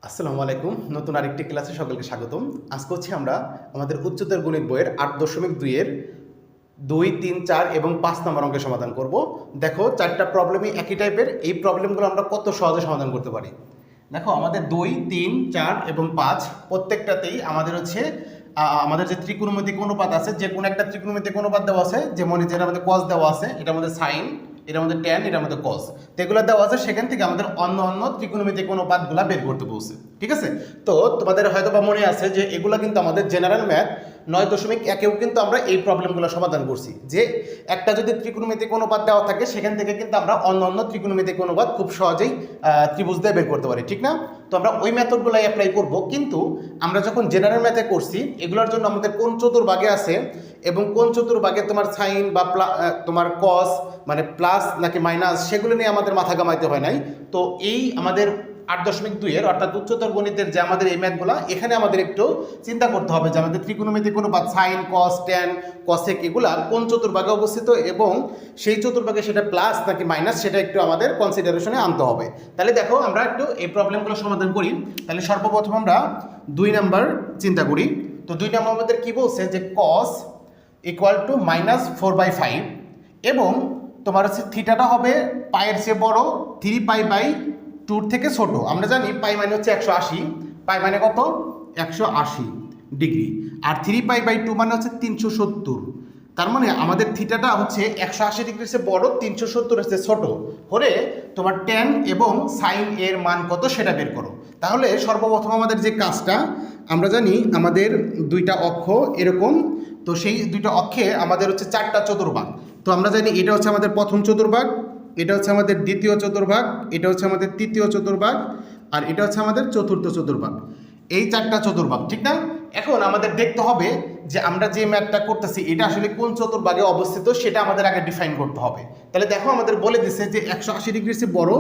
আসসালামু আলাইকুম। নতুন আরেকটি ক্লাসে সকলকে স্বাগতম। আজকে হচ্ছে আমরা আমাদের উচ্চতর গণিত বইয়ের 8.2 এর 2, 3, 4 এবং 5 নম্বর অঙ্কের সমাধান করব। দেখো, চারটা প্রবলেমই একই টাইপের। এই প্রবলেমগুলো আমরা কত সহজে সমাধান করতে পারি। দেখো, আমাদের 2, 3, 4 এবং 5 প্রত্যেকটাতেই আমাদের হচ্ছে আমাদের যে ত্রিকোণমিতিক অনুপাত আছে, যে কোনো একটা ত্রিকোণমিতিক অনুপাত দেওয়া আছে, যেমন যেটা আমাদের cos দেওয়া আছে, এটার মধ্যে sin, এটার মধ্যে tan, এটার মধ্যে cos, তো এগুলো দেওয়া আছে। সেখান থেকে আমাদের অন্য অন্য ত্রিকোণমিতিক অনুপাতগুলো বের করতে বলছে। ঠিক আছে, তো তোমাদের হয়তো বা মনে আছে যে এগুলো কিন্তু আমাদের জেনারেল ম্যাথ 9.1-এও কিন্তু আমরা এই প্রবলেমগুলো সমাধান করছি, যে একটা যদি ত্রিকোণমিতিক অনুপাত দেওয়া থাকে সেখান থেকে কিন্তু আমরা অন্য অন্য ত্রিকোণমিতিক অনুপাত খুব সহজেই ত্রিভুজ দিয়ে বের করতে পারি, ঠিক না? তো আমরা ওই মেথডগুলাই অ্যাপ্লাই করব, কিন্তু আমরা যখন জেনারেল ম্যাথে করছি এগুলোর জন্য আমাদের কোন চতুর্ভাগে আছে এবং কোন চতুর্ভাগে তোমার সাইন বা তোমার কস মানে প্লাস নাকি মাইনাস, সেগুলো নিয়ে আমাদের মাথা ঘামাইতে হয় নাই। তো এই আমাদের 8.2 এর অর্থাৎ উচ্চতর গণিতের যে আমাদের এই ম্যাথগুলো, এখানে আমাদের একটু চিন্তা করতে হবে যে আমাদের ত্রিকোণমিতিক অনুপাত সাইন, কস, ট্যান, কসেক এগুলা কোন চতুর্ভাগে অবস্থিত এবং সেই চতুর্ভাগে সেটা প্লাস নাকি মাইনাস, সেটা একটু আমাদের কনসিডারেশনে আনতে হবে। তাহলে দেখো, আমরা একটু এই প্রবলেমগুলো সমাধান করি। তাহলে সর্বপ্রথম আমরা 2 নাম্বার চিন্তা করি। তো 2 নাম্বার আমাদের কি বলছে যে কস ইকুয়াল টু -4/5 এবং তোমার হচ্ছে থিটাটা হবে পায়ের চেয়ে বড় 3π/2 থেকে ছোট। আমরা জানি পাই মানে হচ্ছে 180, পাই মানে কত 180 ডিগ্রি, আর 3π/2 মানে হচ্ছে 370। তার মানে আমাদের থিটাটা হচ্ছে 180 ডিগ্রির চেয়ে বড়, 370 এর চেয়ে ছোট হলে তোমার ট্যান এবং সাইন এর মান কত সেটা বের করো। তাহলে সর্বপ্রথম আমাদের যে কাজটা, আমরা জানি আমাদের দুইটা অক্ষ এরকম, তো সেই দুইটা অক্ষে আমাদের হচ্ছে 4টা চতুর্ভাগ। তো আমরা জানি এটা হচ্ছে আমাদের প্রথম চতুর্ভাগ, এটা হচ্ছে আমাদের দ্বিতীয় চতুর্ভাগ, এটা হচ্ছে আমাদের তৃতীয় চতুর্ভাগ, আর এটা হচ্ছে আমাদের চতুর্থ চতুর্ভাগ। এই 4টা চতুর্ভাগ, ঠিক না? এখন আমাদের দেখতে হবে যে আমরা যে ম্যাথটা করতেছি এটা আসলে কোন চতুর্ভাগে অবস্থিত সেটা আমাদের আগে ডিফাইন করতে হবে। তাহলে দেখো, আমাদের বলে দিচ্ছে যে 180 ডিগ্রির চেয়ে বড়,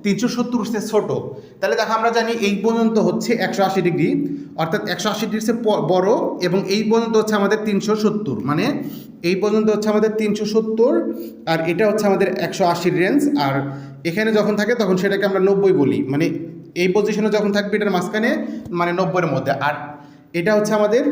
370 চেয়ে ছোট। তাহলে দেখো, আমরা জানি এই পর্যন্ত হচ্ছে 180 ডিগ্রি, অর্থাৎ 180 ডিগ্রির চেয়ে বড়, এবং এই পর্যন্ত হচ্ছে আমাদের 370, মানে এই পর্যন্ত হচ্ছে আমাদের 370, আর এটা হচ্ছে আমাদের 180 রেঞ্জ। আর এখানে যখন থাকে তখন সেটাকে আমরা 90 বলি, মানে এই পজিশনে যখন থাকবে এটার মাঝখানে মানে 90-এর মধ্যে, আর এটা হচ্ছে আমাদের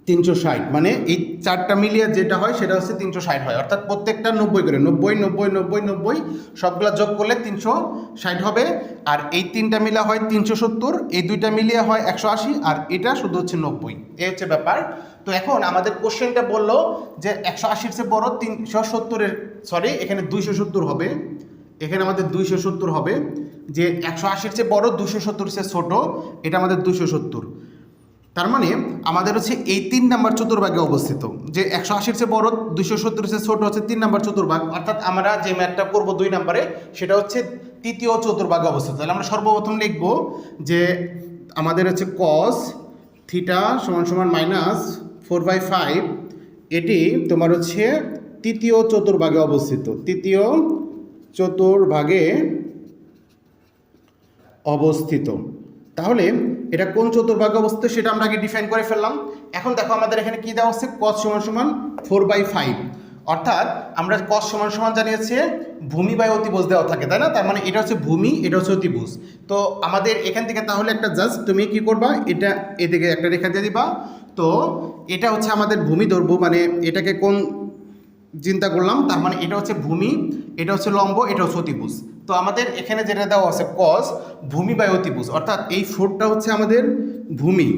360, মানে এই 4টা মিলিয়ে যেটা হয় সেটা হচ্ছে 360 হয়, অর্থাৎ প্রত্যেকটা 90 করে, 90, 90, 90, 90 সবগুলো যোগ করলে 360 হবে। আর এই 3টা মিলে হয় 370, এই 2টা মিলিয়ে হয় 180, আর এটা শুধু হচ্ছে 90। এই হচ্ছে ব্যাপার। তো এখন আমাদের কোশ্চেনটা বললো যে 180-এর চেয়ে বড় 370-এর, সরি এখানে 270 হবে, এখানে আমাদের 270 হবে, যে 180-এর চেয়ে বড় 270-এর চেয়ে ছোট, এটা আমাদের 270। তার মানে আমাদের হচ্ছে এই 3 নাম্বার চতুর্ভাগে অবস্থিত, যে 180-এর চেয়ে বড় 270-এর চেয়ে ছোট হচ্ছে 3 নাম্বার চতুর্ভাগ, অর্থাৎ আমরা যে ম্যাথটা করব 2 নাম্বারে সেটা হচ্ছে তৃতীয় চতুর্ভাগে অবস্থিত। তাহলে আমরা সর্বপ্রথম লিখব যে আমাদের হচ্ছে cos থিটা সমান -4/5, এটি তোমার হচ্ছে তৃতীয় চতুর্ভাগে অবস্থিত, তৃতীয় চতুর্ভাগে অবস্থিত। তাহলে এটা কোন চতুর্ভাগে অবস্থিত সেটা আমরা আগে ডিফাইন করে ফেললাম। এখন দেখো, আমাদের এখানে কি দেওয়া হচ্ছে, cos = 4/5, অর্থাৎ আমরা cos = জানিয়েছি ভূমি বাই অতিভুজ দেওয়া থাকে, তাই না? তার মানে এটা হচ্ছে ভূমি, এটা হচ্ছে অতিভুজ। তো আমাদের এখান থেকে তাহলে একটা জাস্ট তুমি কি করবা, এটা এদিকে একটা রেখা দিয়ে দিবা। তো এটা হচ্ছে আমাদের ভূমি ধরবো, মানে এটাকে কোন চিন্তা করলাম, তার মানে এটা হচ্ছে ভূমি, এটা হচ্ছে লম্ব, এটা হচ্ছে অতিভুজ। তো আমাদের এখানে যেটা দেওয়া আছে cos ভূমি বাই অতিভুজ, অর্থাৎ এই 4টা হচ্ছে আমাদের ভূমি,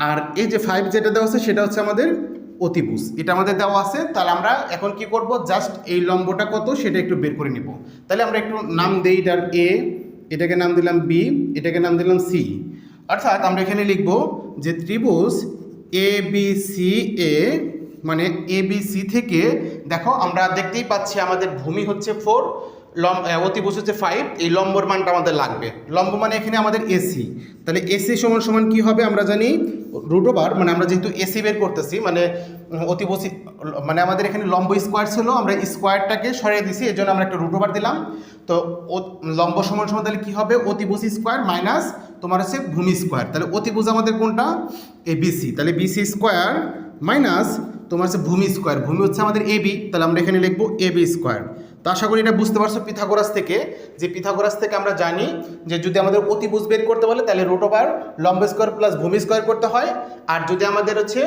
আর এই যে 5 যেটা দেওয়া আছে সেটা হচ্ছে আমাদের অতিভুজ, এটা আমাদের দেওয়া আছে। তাহলে আমরা এখন কি করব, জাস্ট এই লম্বটা কত সেটা একটু বের করে নিব। তাহলে আমরা একটু নাম দেই, এটার a, এটাকে নাম দিলাম b, এটাকে নাম দিলাম c, অর্থাৎ আমরা এখানে লিখব যে ত্রিভুজ ABCA, মানে ABC থেকে দেখো আমরা দেখতেই পাচ্ছি আমাদের ভূমি হচ্ছে 4, অতিভুজ হচ্ছে 5, এই লম্বর মানটা আমাদের লাগবে। লম্ব মানে এখানে আমাদের AC, তাহলে AC = কি হবে আমরা জানি √, মানে আমরা যেহেতু AC বের করতেছি, মানে অতিভুজ মানে আমাদের এখানে লম্ব স্কোয়ার ছিল, আমরা স্কোয়ারটাকে সরিয়ে দিছি, এই জন্য আমরা একটা √, দিলাম। তো লম্ব = তাহলে কি হবে, অতিভুজ স্কোয়ার মাইনাস তোমার হচ্ছে ভূমি স্কোয়ার। তাহলে অতিভুজ আমাদের কোনটা, ABC, তাহলে BC স্কোয়ার মাইনাস তোমার হচ্ছে ভূমি স্কোয়ার, ভূমি হচ্ছে আমাদের AB, তাহলে আমরা এখানে লিখবো AB স্কোয়ার। তো আশা করি এটা বুঝতে পারছো পিথাগোরাস থেকে, যে পিথাগোরাস থেকে আমরা জানি যে যদি আমাদের অতিভুজ বের করতে বলে তাহলে রুট ওভার লম্ব স্কোয়ার প্লাস ভূমি স্কোয়ার করতে হয়, আর যদি আমাদের হচ্ছে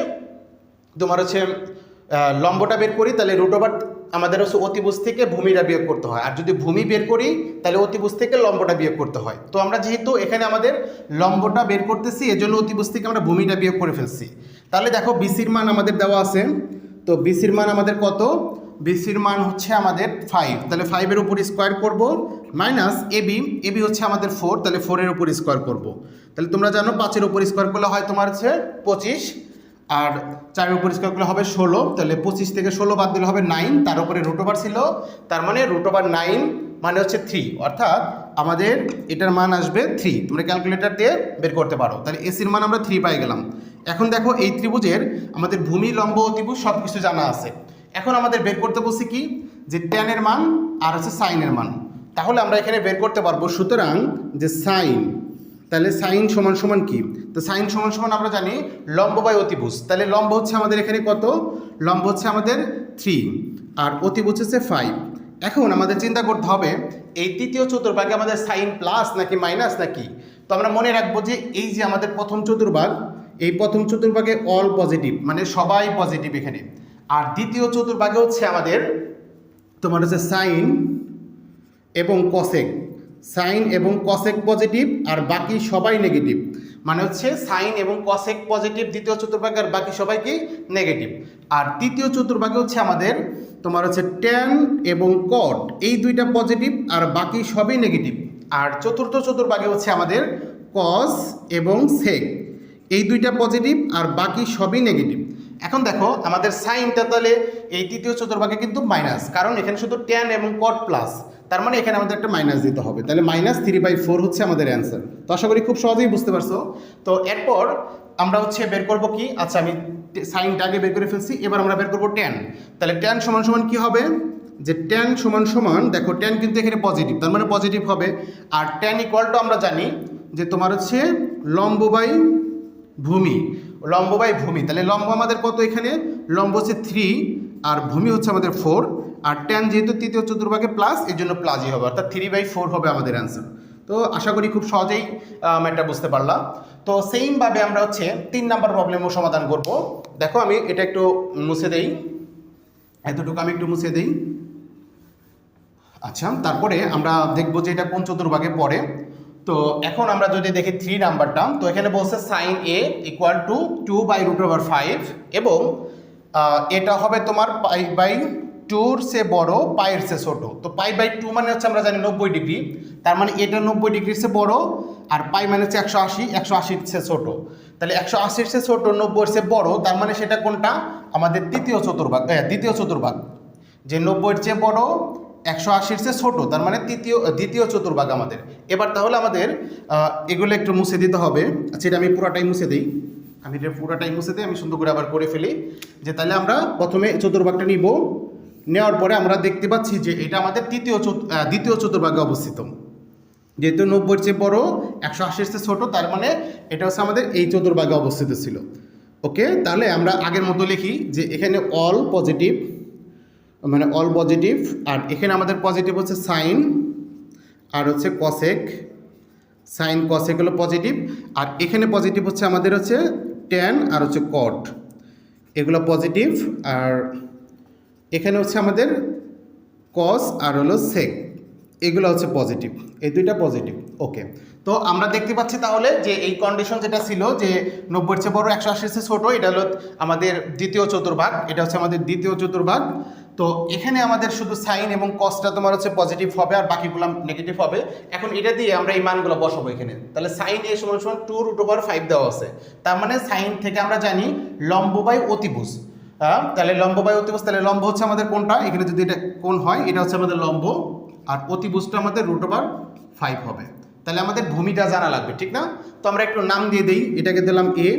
তোমার হচ্ছে লম্বটা বের করি তাহলে রুট ওভার আমাদের হচ্ছে অতিভুজ থেকে ভূমিটা বিয়োগ করতে হয়, আর যদি ভূমি বের করি তাহলে অতিভুজ থেকে লম্বটা বিয়োগ করতে হয়। তো আমরা যেহেতু এখানে আমাদের লম্বটা বের করতেছি এজন্য অতিভুজ থেকে আমরা ভূমিটা বিয়োগ করে ফেলছি। তাহলে দেখো বিসির মান আমাদের দেওয়া আছে, তো বিসির মান আমাদের কত, বিসির মান হচ্ছে আমাদের 5, তাহলে 5-এর উপর স্কোয়ার করব, মাইনাস এবি হচ্ছে আমাদের 4, তাহলে 4-এর উপর স্কোয়ার করব। তাহলে তোমরা জানো 5-এর উপর স্কোয়ার করলে হয় তোমার হচ্ছে 25, আর 4-এর উপর স্কোয়ার করলে হবে 16, তাহলে 25 থেকে 16 বাদ দিলে হবে 9, তার উপরে রুট ওভার ছিল, তার মানে রুট ওভার 9 মানে হচ্ছে 3, অর্থাৎ আমাদের এটার মান আসবে 3। তোমরা ক্যালকুলেটর দিয়ে বের করতে পারো। তাহলে এসির মান আমরা 3 পাই গেলাম। এখন দেখো এই ত্রিভুজের আমাদের ভূমি, লম্ব, অতিভুজ সব কিছু জানা আছে। এখন আমাদের বের করতে বলছি কি, যে ট্যানের মান আর হচ্ছে সাইনের মান। তাহলে আমরা এখানে বের করতে পারবো, সুতরাং যে সাইন, তাহলে সাইন সমান সমান কি, তো সাইন সমান সমান আমরা জানি লম্ব বাই অতিভুজ। তাহলে লম্ব হচ্ছে আমাদের এখানে কত, লম্ব হচ্ছে আমাদের 3 আর অতিভুজ হচ্ছে 5। এখন আমাদের চিন্তা করতে হবে এই তৃতীয় চতুর্ভাগে আমাদের সাইন প্লাস নাকি মাইনাস নাকি। তো আমরা মনে রাখবো যে এই যে আমাদের প্রথম চতুর্ভাগ, এই প্রথম চতুর্ভাগে অল পজিটিভ, মানে সবাই পজিটিভ এখানে, আর দ্বিতীয় চতুর্ভাগে হচ্ছে আমাদের তোমার হচ্ছে সাইন এবং কসেক, সাইন এবং কসেক পজিটিভ আর বাকি সবাই নেগেটিভ, মানে হচ্ছে সাইন এবং কসেক পজিটিভ দ্বিতীয় চতুর্ভাগে আর বাকি সবাই কি নেগেটিভ। আর তৃতীয় চতুর্ভাগে হচ্ছে আমাদের তোমার হচ্ছে ট্যান এবং কট, এই দুইটা পজিটিভ আর বাকি সবই নেগেটিভ। আর চতুর্থ চতুর্ভাগে হচ্ছে আমাদের কস এবং সেক, এই দুইটা পজিটিভ আর বাকি সবই নেগেটিভ। এখন দেখো আমাদের সাইনটা তাহলে এই তৃতীয় চতুর্ভাগে কিন্তু মাইনাস, কারণ এখানে শুধু ট্যান এবং কট প্লাস, তার মানে এখানে আমাদের একটা মাইনাস দিতে হবে। তাহলে -3/4 হচ্ছে আমাদের অ্যান্সার। তো আশা করি খুব সহজেই বুঝতে পারছো। তো এরপর আমরা হচ্ছে বের করব কি, আচ্ছা আমি সাইনটা আগে বের করে ফেলছি, এবার আমরা বের করব ট্যান। তাহলে ট্যান সমান সমান কি হবে, যে ট্যান সমান সমান, দেখো ট্যান কিন্তু এখানে পজিটিভ, তার মানে পজিটিভ হবে। আর ট্যান ইকুয়াল টু আমরা জানি যে তোমার হচ্ছে লম্ব বাই ভূমি, লম্ব বাই ভূমি। তাহলে লম্ব আমাদের কত, এখানে লম্ব হচ্ছে 3 আর ভূমি হচ্ছে আমাদের 4, আর ট্যান যেহেতু তৃতীয় চতুর্ভাগে প্লাস, এর জন্য প্লাসই হবে, অর্থাৎ 3/4 হবে আমাদের অ্যান্সার। তো আশা করি খুব সহজেই এটা বুঝতে পারলাম। তো সেইমভাবে আমরা হচ্ছে 3 নাম্বার প্রবলেমও সমাধান করব। দেখো আমি এটা একটু মুছে দেই, এতটুকু আমি একটু মুছে দেই। আচ্ছা, তারপরে আমরা দেখবো যে এটা কোন চতুর্ভাগে পড়ে। তো এখন আমরা যদি দেখি 3 নাম্বারটা, তো এখানে বলছে সাইন এ ইকুয়াল টু 2/√5 এবং এটা হবে তোমার π/2 সে বড়, পায়ের সে ছোট। তো π/2 মানে হচ্ছে আমরা জানি 90 ডিগ্রি, তার মানে এটা 90 ডিগ্রির সে বড়, আর পাই মানে হচ্ছে 180, 180-র সে ছোট। তাহলে 180-র সে ছোট, 90-র সে বড়, তার মানে সেটা কোনটা, আমাদের দ্বিতীয় চতুর্ভাগ, যে 90-র চেয়ে বড়, 180-র চেয়ে ছোট, তার মানে দ্বিতীয় চতুর্ভাগ আমাদের। এবার তাহলে আমাদের এগুলো একটু মুছে দিতে হবে। আচ্ছা, এটা আমি পুরাটাই মুছে দিই, আমি সুন্দর করে আবার করে ফেলি। যে তাহলে আমরা প্রথমে চতুর্ভাগটা নিব, নেওয়ার পরে আমরা দেখতে পাচ্ছি যে এটা আমাদের দ্বিতীয় চতুর্ভাগে অবস্থিত, যেহেতু 90-র চেয়ে বড়, 180-র চেয়ে ছোট, তার মানে এটা হচ্ছে আমাদের এই চতুর্ভাগে অবস্থিত ছিল। ওকে, তাহলে আমরা আগের মতো লিখি যে এখানে অল পজিটিভ, মানে অল পজিটিভ, আর এখানে আমাদের পজিটিভ হচ্ছে সাইন আর হচ্ছে কসেক, সাইন কসেক হলো পজিটিভ, আর এখানে পজিটিভ হচ্ছে আমাদের হচ্ছে ট্যান আর হচ্ছে কট, এগুলো পজিটিভ, আর এখানে হচ্ছে আমাদের কস আর হলো সেক, এগুলো হচ্ছে পজিটিভ, এই দুইটা পজিটিভ। ওকে, তো আমরা দেখতে পাচ্ছি তাহলে যে এই কন্ডিশন যেটা ছিল যে 90-র চেয়ে বড়, 180-র চেয়ে ছোটো, এটা হলো আমাদের দ্বিতীয় চতুর্ভাগ, এটা হচ্ছে আমাদের দ্বিতীয় চতুর্ভাগ। তো এখানে আমাদের শুধু সাইন এবং কসটা তোমার হচ্ছে পজিটিভ হবে আর বাকিগুলো নেগেটিভ হবে। এখন এটা দিয়ে আমরা এই মানগুলো বসাবো এখানে। তাহলে সাইন এ সমান 2√5 দেওয়া আছে, তার মানে সাইন থেকে আমরা জানি লম্ব বাই অতিভুজ। তাহলে লম্ব বাই অতিভুজ, তাহলে লম্ব হচ্ছে আমাদের কোনটা, এখানে যদি এটা কোণ হয় এটা হচ্ছে আমাদের লম্ব, আর অতিভুজটা আমাদের √5 হবে। তাহলে আমাদের ভূমিটা জানা লাগবে, ঠিক না? তো আমরা একটু নাম দিয়ে দিই, এটাকে দিলাম এ,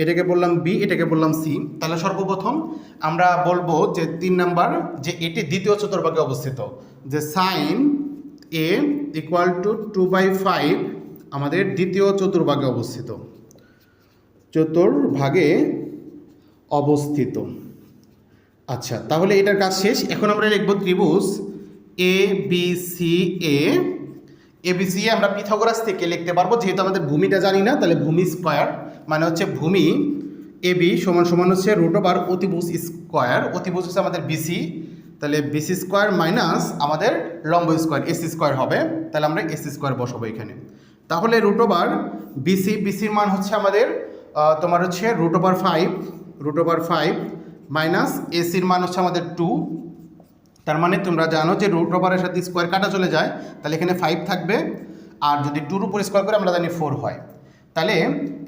এটাকে বললাম বি, এটাকে বললাম সি। তাহলে সর্বপ্রথম আমরা বলবো যে 3 নাম্বার, যে এটি দ্বিতীয় চতুর্ভাগে অবস্থিত, যে সাইন এ ইকুয়াল টু 2/5 আমাদের দ্বিতীয় চতুর্ভাগে অবস্থিত। আচ্ছা, তাহলে এটার কাজ শেষ। এখন আমরা লিখব ত্রিভুজ এ বি সি এ আমরা পিথাগোরাস থেকে লিখতে পারবো, যেহেতু আমাদের ভূমিটা জানি না, তাহলে ভূমি স্কোয়ার মানে হচ্ছে ভূমি এ বি সমান সমান হচ্ছে রুট ওভার অতিভুজ স্কোয়ার, অতিভুজ হচ্ছে আমাদের বিসি, তাহলে বিসি স্কোয়ার মাইনাস আমাদের লম্ব স্কোয়ার এসি স্কোয়ার হবে, তাহলে আমরা এসি স্কোয়ার বসাবো এখানে। তাহলে রুট ওভার বিসির মান হচ্ছে আমাদের তোমার হচ্ছে রুট ওভার ফাইভ মাইনাস এসির মান হচ্ছে আমাদের 2। তার মানে তোমরা জানো যে রুট ওভারের সাথে স্কোয়ার কাটা চলে যায়, তাহলে এখানে 5 থাকবে, আর যদি 2 উপর স্কোয়ার করে আমরা জানি 4 হয়, তাহলে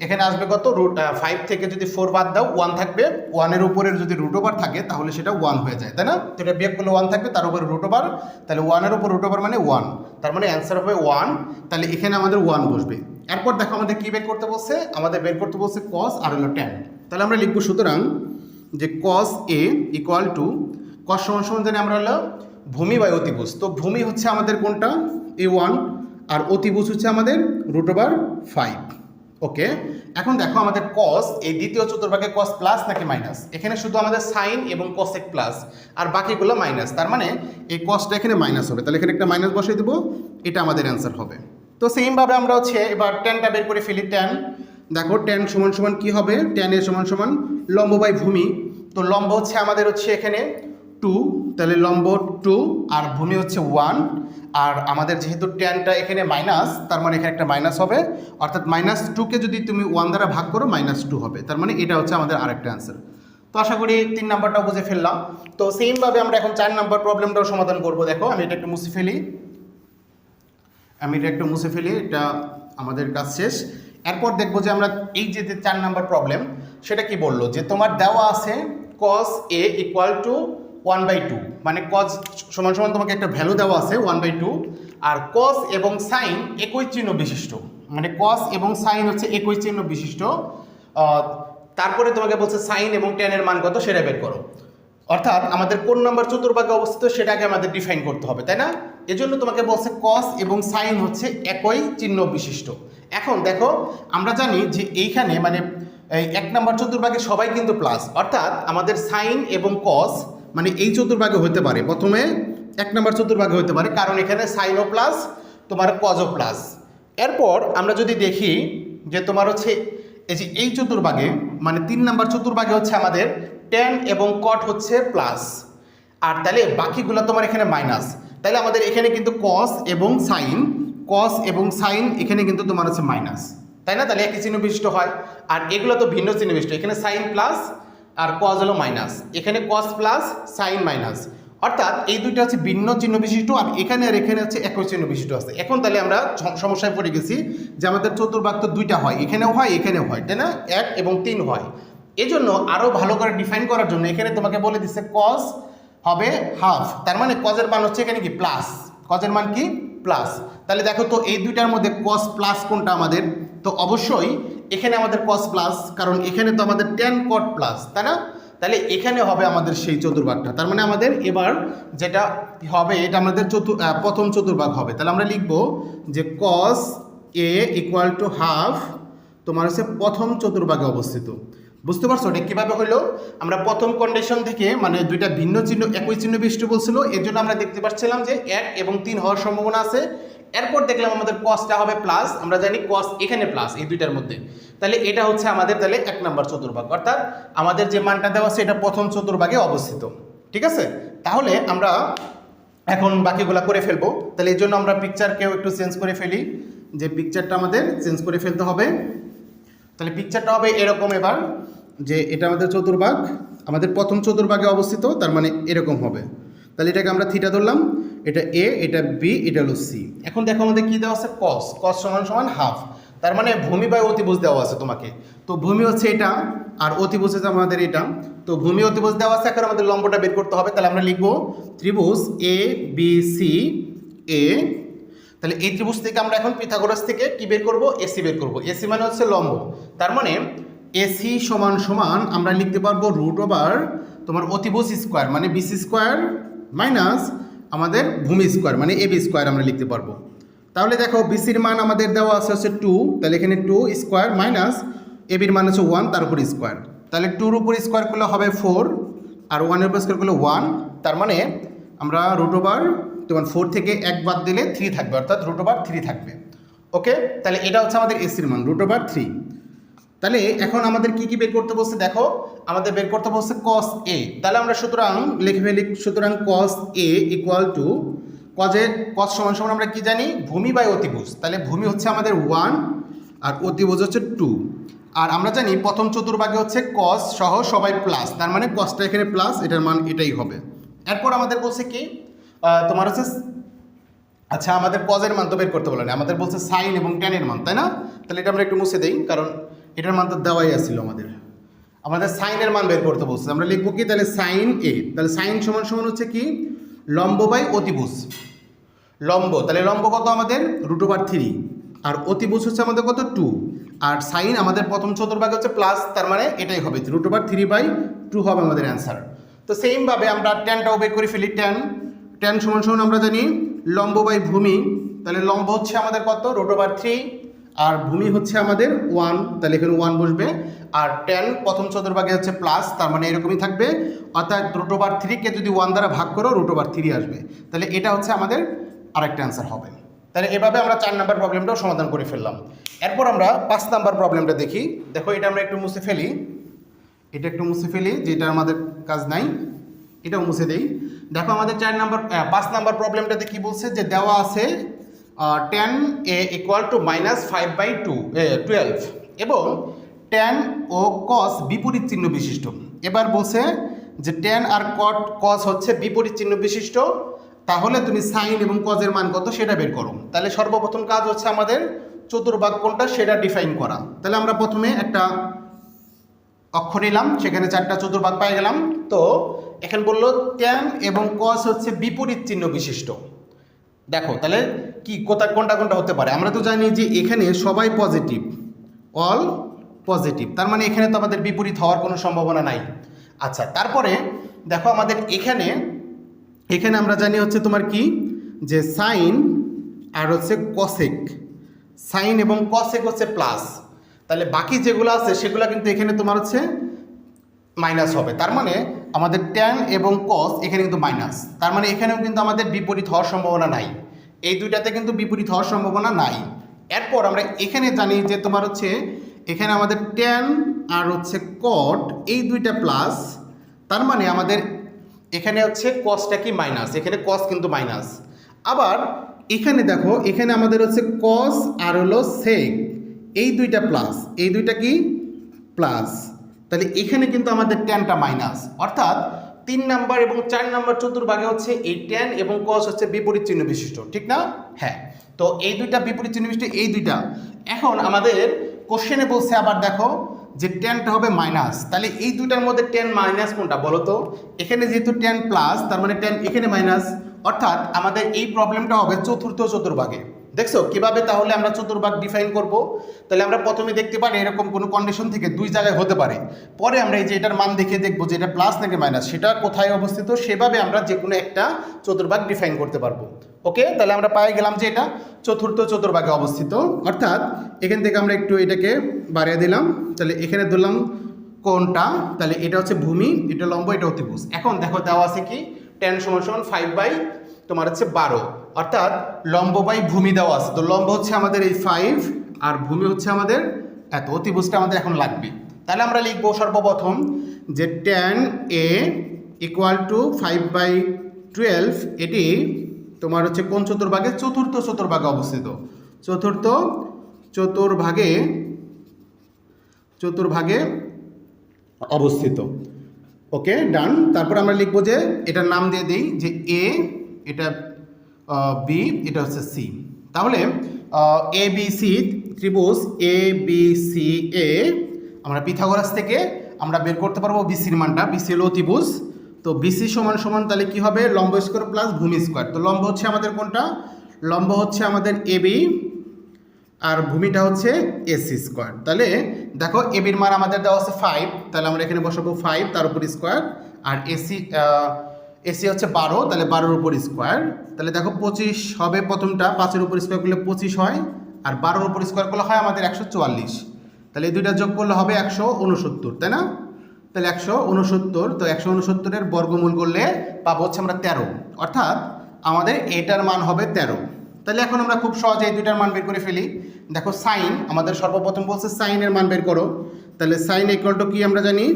এখানে আসবে কত, রুট 5 থেকে যদি 4 বাদ দাও 1 থাকবে, 1-এর উপরের যদি রুট ওভার থাকে তাহলে সেটা 1 হয়ে যায়, তাই না? তো এটা বিয়োগ করলে 1 থাকবে, তার উপরে রুট ওভার, তাহলে 1-এর উপর রুট ওভার মানে 1, তার মানে অ্যান্সার হবে 1, তাহলে এখানে আমাদের 1 বসবে। এরপর দেখো আমাদের কী বের করতে বলছে, আমাদের বের করতে বলছে কস আর হলো ট্যান, তাহলে আমরা লিখবো সুতরাং যে কস এ ইকুয়াল টু কস সমান সমান জানি আমরা হলো ভূমি বাই অতিভুজ, তো ভূমি হচ্ছে আমাদের কোনটা A1 আর অতিভুজ হচ্ছে আমাদের রুট ওভার 5। ওকে, এখন দেখো আমাদের কস এই দ্বিতীয় চতুর্ভাগে কস প্লাস নাকি মাইনাস, এখানে শুধু আমাদের সাইন এবং কসেক প্লাস আর বাকিগুলো মাইনাস, তার মানে এই কসটা এখানে মাইনাস হবে, তাহলে এখানে একটা মাইনাস বসিয়ে দেবো, এটা আমাদের অ্যান্সার হবে। তো সেমভাবে আমরা হচ্ছে এবার ট্যানটা বের করে ফেলি। ট্যান দেখো ট্যান সমান সমান কী হবে, ট্যানের সমান সমান লম্ব বাই ভূমি, তো লম্ব হচ্ছে আমাদের হচ্ছে এখানে 2, তাহলে লম্ব 2 আর ভূমি হচ্ছে 1, আর আমাদের যেহেতু ট্যানটা এখানে মাইনাস, তার মানে এখানে একটা মাইনাস হবে, অর্থাৎ -2কে যদি তুমি 1 দ্বারা ভাগ করো -2 হবে, তার মানে এটা হচ্ছে আমাদের আরেকটা অ্যান্সার। তো আশা করি 3 নাম্বারটাও বুঝে ফেললাম। তো সেমভাবে আমরা এখন 4 নাম্বার প্রবলেমটাও সমাধান করব। দেখো আমি এটা একটু মুছে ফেলি, এটা আমাদের কাজ শেষ। এরপর দেখবো যে আমরা এই যে 4 নাম্বার প্রবলেম সেটা কি বললো, যে তোমার দেওয়া আছে cos a ইকুয়াল টু 1/2, মানে cos সমান সমান তোমাকে একটা ভ্যালু দেওয়া আছে 1/2, আর cos এবং সাইন একই চিহ্ন বিশিষ্ট, মানে cos এবং সাইন হচ্ছে একই চিহ্ন বিশিষ্ট, তারপরে তোমাকে বলছে সাইন এবং ট্যানের মান কত সেটা বের করো, অর্থাৎ আমাদের কোন নাম্বার চতুর্ভাগে অবস্থিত সেটাকে আমাদের ডিফাইন করতে হবে, তাই না? এজন্য তোমাকে বলছে cos এবং সাইন হচ্ছে একই চিহ্ন বিশিষ্ট। এখন দেখো আমরা জানি যে এইখানে মানে এই 1 নাম্বার চতুর্ভাগে সবাই কিন্তু প্লাস, অর্থাৎ আমাদের সাইন এবং cos মানে এই চতুর্ভাগে হতে পারে, প্রথমে 1 নাম্বার চতুর্ভাগে হতে পারে, কারণ এখানে সাইনও প্লাস তোমার কজও প্লাস। এরপর আমরা যদি দেখি যে তোমার হচ্ছে এই যে এই চতুর্ভাগে মানে 3 নাম্বার চতুর্ভাগে হচ্ছে আমাদের ট্যান এবং কট হচ্ছে প্লাস, আর তাহলে বাকিগুলো তোমার এখানে মাইনাস, তাহলে আমাদের এখানে কিন্তু কস এবং সাইন এখানে কিন্তু তোমার হচ্ছে মাইনাস, তাই না? তাহলে একই চিহ্ন বিশিষ্ট হয়, আর এগুলো তো ভিন্ন চিহ্ন বিশিষ্ট, এখানে সাইন প্লাস আর কস হলো মাইনাস, এখানে কস প্লাস সাইন মাইনাস, অর্থাৎ এই দুইটা হচ্ছে ভিন্ন চিহ্ন বিশিষ্ট, আর এখানে হচ্ছে একই চিহ্ন বিশিষ্ট আছে। এখন তাহলে আমরা সমস্যায় পড়ে গেছি যে আমাদের চতুর্ভাগ তো দুইটা হয়, এখানেও হয় এখানেও হয়, তাই না? 1 এবং 3 হয়, এজন্য আরও ভালো করে ডিফাইন করার জন্য এখানে তোমাকে বলে দিচ্ছে কস হবে হাফ, তার মানে কজের মান হচ্ছে এখানে কি প্লাস, কজের মান কি প্লাস, তাহলে দেখো তো এই দুইটার মধ্যে কস প্লাস কোনটা আমাদের, তো অবশ্যই এখানে আমাদের কস প্লাস, কারণ এখানে তো আমাদের ট্যান কট প্লাস, তাই না? তাহলে এখানে হবে আমাদের সেই চতুর্ভাগটা, তার মানে আমাদের এবার যেটা হবে এটা আমাদের প্রথম চতুর্ভাগ হবে, তাহলে আমরা লিখবো যে কস এ ইকুয়াল টু হাফ তোমার হচ্ছে প্রথম চতুর্ভাগে অবস্থিত। বুঝতে পারছো এটা কীভাবে হলো? আমরা প্রথম কন্ডিশন থেকে মানে দুইটা ভিন্ন চিহ্ন একই চিহ্ন বিশিষ্ট বলছিল, এর জন্য আমরা দেখতে পাচ্ছিলাম যে 1 এবং 3 হওয়ার সম্ভাবনা আছে। এরপর দেখলাম আমাদের কসটা হবে প্লাস, আমরা জানি কস এখানে প্লাস এই দুইটার মধ্যে, তাহলে এটা হচ্ছে আমাদের তাহলে 1 নাম্বার চতুর্ভাগ, অর্থাৎ আমাদের যে মানটা দেওয়া আছে এটা প্রথম চতুর্ভাগে অবস্থিত। ঠিক আছে, তাহলে আমরা এখন বাকিগুলা করে ফেলবো। তাহলে এই জন্য আমরা পিকচারকেও একটু চেঞ্জ করে ফেলি, যে পিকচারটা আমাদের চেঞ্জ করে ফেলতে হবে। তাহলে পিকচারটা হবে এরকম এবার, যে এটা আমাদের চতুর্ভাগ, আমাদের প্রথম চতুর্ভাগে অবস্থিত, তার মানে এরকম হবে। তাহলে এটাকে আমরা থিটা ধরলাম, এটা এ, এটা বি, এটা হলো সি। এখন দেখো আমাদের কী দেওয়া আছে, কস সমান সমান হাফ, তার মানে ভূমি বা অতিভুজ দেওয়া আছে তোমাকে, তো ভূমি হচ্ছে এটা আর অতিভুজ হচ্ছে আমাদের এটা, তো ভূমি অতিভুজ দেওয়া আছে, এখন আমাদের লম্বটা বের করতে হবে। তাহলে আমরা লিখবো ত্রিভুজ এ বি সি এ, তাহলে এই ত্রিভুজ থেকে আমরা এখন পিথাগোরাস থেকে কি বের করব, এসি বের করব। এসি মানে হচ্ছে লম্ব, তার মানে এসি সমান সমান আমরা লিখতে পারবো রুট ওভার তোমার অতিভুজ স্কোয়ার মানে বিসি স্কোয়ার মাইনাস আমাদের ভূমি স্কোয়ার মানে এবি স্কোয়ার আমরা লিখতে পারবো। তাহলে দেখো বিসির মান আমাদের দেওয়া আছে হচ্ছে 2, তাহলে এখানে 2 স্কোয়ার মাইনাস এবির মান হচ্ছে 1 তার উপর স্কোয়ার, তাহলে 2-র উপর স্কোয়ার করলে হবে 4 আর 1-এর উপর স্কোয়ার করলে 1, তার মানে আমরা রুট ওভার তোমার 4 থেকে 1 বাদ দিলে 3 থাকবে, অর্থাৎ √3 থাকবে। ওকে, তাহলে এটা হচ্ছে আমাদের এসির মান √3। তাহলে এখন আমাদের কি কি বের করতে বলছে দেখো, আমাদের বের করতে বলছে cos a। তাহলে আমরা সুতরাং লিখে ফেলি, সুতরাং cos a equal to cos সমান সমান আমরা কি জানি, ভূমি বাই অতিভুজ। তাহলে ভূমি হচ্ছে আমাদের 1 আর অতিভুজ হচ্ছে 2। আর আমরা জানি প্রথম চতুর্ভাগে হচ্ছে cos সহ সবাই প্লাস, তার মানে cosটা এখানে প্লাস, এটার মান এটাই হবে। এরপর আমাদের বলছে কি তোমার হচ্ছে, আচ্ছা আমাদের cos-এর মান তো বের করতে বলে না, আমাদের বলছে sin এবং tan-এর মান, তাই না? তাহলে এটা আমরা একটু মুছে দেই, কারণ এটার মান তো দেওয়াই আসছিল। আমাদের sin-এর মান বের করতে বলছে, আমরা লিখবো কি তাহলে sin a। তাহলে sin সমান সমান হচ্ছে কি, লম্ব বাই অতিভুজ। লম্ব, তাহলে লম্ব কত আমাদের √3, আর অতিভুজ হচ্ছে আমাদের কত 2, আর sin আমাদের প্রথম চতুর্ভাগে হচ্ছে প্লাস, তার মানে এটাই হবে √3/2 হবে আমাদের অ্যান্সার। তো সেমভাবে আমরা ট্যানটাও বের করে ফেলি। ট্যান সমান সমান আমরা জানি লম্ব বাই ভূমি। তাহলে লম্ব হচ্ছে আমাদের কত √3, আর ভূমি হচ্ছে আমাদের 1, তাহলে এখানে 1 বসবে। আর ট্যান প্রথম চতুর্ভাগে হচ্ছে প্লাস, তার মানে এরকমই থাকবে, অর্থাৎ √3কে যদি 1 দ্বারা ভাগ করো √3 আসবে। তাহলে এটা হচ্ছে আমাদের আরেকটা অ্যান্সার হবে। তাহলে এভাবে আমরা 4 নাম্বার প্রবলেমটাও সমাধান করে ফেললাম। এরপর আমরা 5 নাম্বার প্রবলেমটা দেখি। দেখো এটা আমরা একটু মুছে ফেলি, যেটা আমাদের কাজ নাই, এটাও মুছে দেই। দেখো আমাদের 5 নাম্বার প্রবলেমটাতে কি বলছে, যে দেওয়া আছে tan a ইকুয়াল টু -5/12 এবং tan ও cos বিপরীত চিহ্ন বিশিষ্ট। এবার বলছে যে tan আর cos হচ্ছে বিপরীত চিহ্ন বিশিষ্ট, তাহলে তুমি sin এবং cos-এর মান কত সেটা বের করো। তাহলে সর্বপ্রথম কাজ হচ্ছে আমাদের চতুর্ভাগ কোনটা সেটা ডিফাইন করা। তাহলে আমরা প্রথমে একটা অক্ষর নিলাম, সেখানে 4টা চতুর্ভাগ পেয়ে গেলাম। তো এখানে বললো tan এবং cos হচ্ছে বিপরীত চিহ্ন বিশিষ্ট। দেখো তাহলে কি কোনটা হতে পারে, আমরা তো জানি যে এখানে সবাই পজিটিভ, অল পজিটিভ, তার মানে এখানে তো আমাদের বিপরীত হওয়ার কোনো সম্ভাবনা নাই। আচ্ছা, তারপরে দেখো আমাদের এখানে আমরা জানি হচ্ছে তোমার কি, যে সাইন আর হচ্ছে কসেক, সাইন এবং কসেক হচ্ছে প্লাস, তাহলে বাকি যেগুলো আছে সেগুলো কিন্তু এখানে তোমার হচ্ছে মাইনাস হবে। তার মানে আমাদের ট্যান এবং কস এখানে কিন্তু মাইনাস, তার মানে এখানেও কিন্তু আমাদের বিপরীত হওয়ার সম্ভাবনা নাই, এই দুইটাতে কিন্তু বিপরীত হওয়ার সম্ভাবনা নাই। এরপর আমরা এখানে জানি যে তোমার হচ্ছে এখানে আমাদের ট্যান আর হচ্ছে কট এই দুইটা প্লাস, তার মানে আমাদের এখানে হচ্ছে কসটা কি মাইনাস, এখানে কস কিন্তু মাইনাস। আবার এখানে দেখো এখানে আমাদের হচ্ছে কস আর হলো সেক এই দুইটা প্লাস, এই দুইটা কি প্লাস, তাহলে এখানে কিন্তু আমাদের ট্যানটা মাইনাস। অর্থাৎ 3 নাম্বার এবং 4 নাম্বার চতুর্ভাগে হচ্ছে এই ট্যান এবং কস হচ্ছে বিপরীত চিহ্ন বিশিষ্ট, ঠিক না? হ্যাঁ, তো এই দুইটা বিপরীত চিহ্ন বিশিষ্ট, এই দুইটা। এখন আমাদের কোশ্চেনে বলছে আবার দেখো যে ট্যানটা হবে মাইনাস, তাহলে এই দুইটার মধ্যে ট্যান মাইনাস কোনটা বলো তো? এখানে যেহেতু ট্যান প্লাস, তার মানে ট্যান এখানে মাইনাস, অর্থাৎ আমাদের এই প্রবলেমটা হবে চতুর্থ চতুর্ভাগে। দেখছো কিভাবে তাহলে আমরা চতুর্ভাগ ডিফাইন করব? তাহলে আমরা প্রথমে দেখতে পারি এরকম কোনো কন্ডিশন থেকে 2 জায়গায় হতে পারে, পরে আমরা এই যে এটার মান দেখে দেখবো যে এটা প্লাস নাকি মাইনাস, সেটা কোথায় অবস্থিত, সেভাবে আমরা যে কোনো একটা চতুর্ভাগ ডিফাইন করতে পারবো। ওকে, তাহলে আমরা পেয়ে গেলাম যে এটা চতুর্থ চতুর্ভাগে অবস্থিত, অর্থাৎ এখান থেকে আমরা একটু এটাকে বাড়িয়ে দিলাম। তাহলে এখানে ধরলাম কোনটা, তাহলে এটা হচ্ছে ভূমি, এটা লম্ব, এটা অতিভুজ। এখন দেখো দেওয়া আছে কি tan = 5/12, অর্থাৎ লম্ব বাই ভূমি দেওয়া আছে। তো লম্ব হচ্ছে আমাদের এই 5 আর ভূমি হচ্ছে আমাদের এত, অতিভুজটা আমাদের এখন লাগবে। তাহলে আমরা লিখবো সর্বপ্রথম যে tan a = 5/12, এটি তোমার হচ্ছে কোন চতুর্ভাগে? চতুর্থ চতুর্ভাগে অবস্থিত, চতুর্থ চতুর্ভাগে অবস্থিত। ওকে, ডান। তারপর আমরা লিখবো যে এটার নাম দিয়ে দিই যে এ, এটা বি, এটা হচ্ছে সি। তাহলে এ বি সি ত্রিভুজ এ বি সি এ, আমরা পিথাগোরাস থেকে আমরা বের করতে পারবো বিসির মানটা, বিসি হলো অতিভুজ। তো বিসি সমান সমান তাহলে কি হবে, লম্ব স্কোয়ার প্লাস ভূমি স্কোয়ার। তো লম্ব হচ্ছে আমাদের কোনটা, লম্ব হচ্ছে আমাদের এ বি আর ভূমিটা হচ্ছে এসি স্কোয়ার। তাহলে দেখো এবির মান আমাদের দেওয়া আছে 5, তাহলে আমরা এখানে বসাবো 5 তার উপর স্কোয়ার, আর এসি হচ্ছে 12, তাহলে 12-এর উপর স্কোয়ার। তাহলে দেখো 25 হবে প্রথমটা, 5-এর উপর স্কোয়ার করলে 25 হয়, আর 12-এর উপর স্কোয়ার করলে হয় আমাদের 144। তাহলে এই দুইটা যোগ করলে হবে 169, তাই না? তাহলে 169, তো 169-এর বর্গমূল করলে পাবো হচ্ছে আমরা 13, অর্থাৎ আমাদের এটার মান হবে 13। তাহলে এখন আমরা খুব সহজে এই দুইটার মান বের করে ফেলি। দেখো সাইন আমাদের সর্বপ্রথম বলছে সাইনের মান বের করো। তাহলে সাইন ইকুয়াল টু কি আমরা জানি,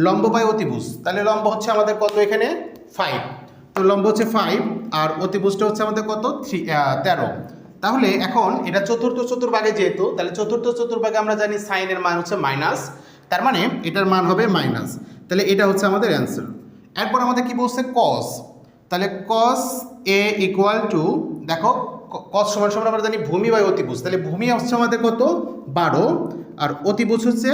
লম্ব বাই অতিভুজ। তাহলে লম্ব হচ্ছে আমাদের কত এখানে 5, তো লম্ব হচ্ছে 5 আর অতিভুজটা হচ্ছে আমাদের কত 13। তাহলে এখন এটা চতুর্থ চতুর্ভাগে যেহেতু, তাহলে চতুর্থ চতুর্ভাগে আমরা জানি সাইনের মান হচ্ছে মাইনাস, তার মানে এটার মান হবে মাইনাস। তাহলে এটা হচ্ছে আমাদের অ্যান্সার। এরপর আমাদের কি বলছে কস, তাহলে কস এ ইকুয়াল টু, দেখো কস সমান সমান আমরা জানি ভূমি বাই অতিভুজ। তাহলে ভূমি হচ্ছে আমাদের কত 12 আর অতিভুজ হচ্ছে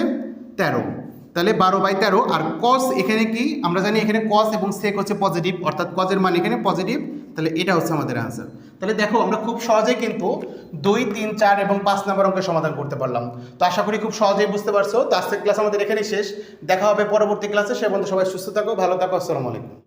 13, তাহলে 12/13। আর কস এখানে কি আমরা জানি, এখানে কস এবং সেক হচ্ছে পজিটিভ, অর্থাৎ কজের মান এখানে পজিটিভ। তাহলে এটা হচ্ছে আমাদের আনসার। তাহলে দেখো আমরা খুব সহজেই কিন্তু 2, 3, 4 এবং 5 নম্বর অঙ্কের সমাধান করতে পারলাম। তো আশা করি খুব সহজেই বুঝতে পারছো। তো আজকের ক্লাস আমাদের এখানেই শেষ, দেখা হবে পরবর্তী ক্লাসে। সে পর্যন্ত সবাই সুস্থ থাকো, ভালো থাকো, আসসালামু আলাইকুম।